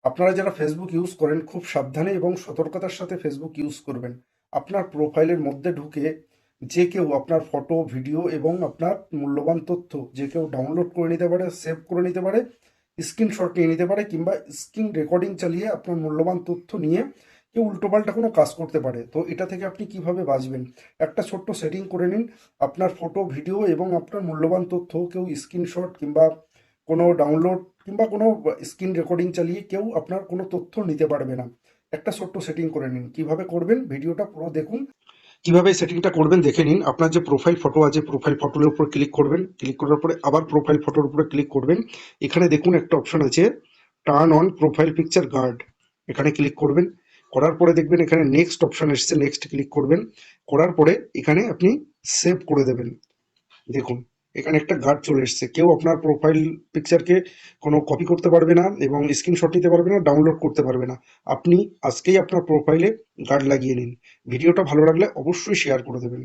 আপনারা যারা Facebook use করেন খুব সাবধানে এবং সতর্কতার সাথে ফেসবুক ইউজ করবেন। আপনার প্রোফাইলের মধ্যে ঢুকে যে কেউ আপনার ফটো, ভিডিও এবং আপনার মূল্যবান তথ্য যে কেউ ডাউনলোড করে নিতে পারে, সেভ করে নিতে পারে, স্ক্রিনশট নিয়ে নিতে পারে কিংবা স্ক্রিন রেকর্ডিং চালিয়ে আপনার মূল্যবান তথ্য নিয়ে কেউ উল্টোপাল্টা কোনো কাজ করতে পারে। তো এটা থেকে আপনি কিভাবে বাঁচবেন? একটা ছোট্ট সেটিং করে নিন। আপনার ফটো, ভিডিও এবং আপনার মূল্যবান তথ্য কেউ স্ক্রিনশট কিংবা কোনো ডাউনলোড কিংবা কোনো স্ক্রিন রেকর্ডিং চালিয়ে কেউ আপনার কোনো তথ্য নিতে পারবে না। একটা ছোট্ট সেটিং করে নিন। কিভাবে করবেন ভিডিওটা পুরো দেখুন। কিভাবে সেটিংটা করবেন দেখে নিন। আপনার যে প্রোফাইল ফটো আছে, প্রোফাইল ফটোর উপর ক্লিক করবেন। ক্লিক করার পরে আবার প্রোফাইল ফটোর উপরে ক্লিক করবেন। এখানে দেখুন একটা অপশন আছে, turn on profile picture guard. এখানে ক্লিক করবেন। করার পরে দেখবেন এখানে নেক্সট অপশন এসছে, নেক্সট ক্লিক করবেন। করার পরে এখানে আপনি সেভ করে দেবেন। দেখুন এখানে একটা গার্ড চলে এসছে, কেউ আপনার প্রোফাইল পিকচারকে কোনো কপি করতে পারবে না এবং স্ক্রিনশট নিতে পারবে না, ডাউনলোড করতে পারবে না। আপনি আজকেই আপনার প্রোফাইলে গার্ড লাগিয়ে নিন। ভিডিওটা ভালো লাগলে অবশ্যই শেয়ার করে দেবেন।